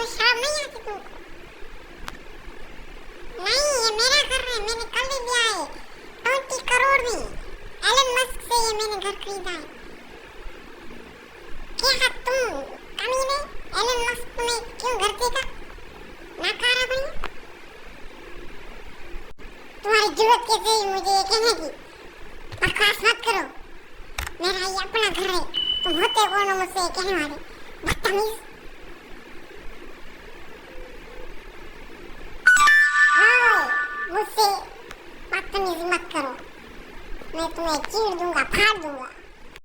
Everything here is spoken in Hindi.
शर्म नहीं आती तुमको? नहीं, ये मेरा घर है, मैंने कल ही लिया है 20 करोड़ में। एलन मस्क से ये मैंने घर खरीदा है। क्या तुम कमीने, एलन मस्क तुम्हें क्यों घर देगा? नाकारा बनिए। तुम्हारी जरूरत कैसे है मुझे ये कहने की? बकवास मत करो, मेरा ये अपना घर है। तुम होते कौन हो मुझसे ये कहने वाले? बदतमीज। मुझसे बदतमीजी मत करो, मैं तुम्हें चीर दूंगा, फाड़ दूंगा।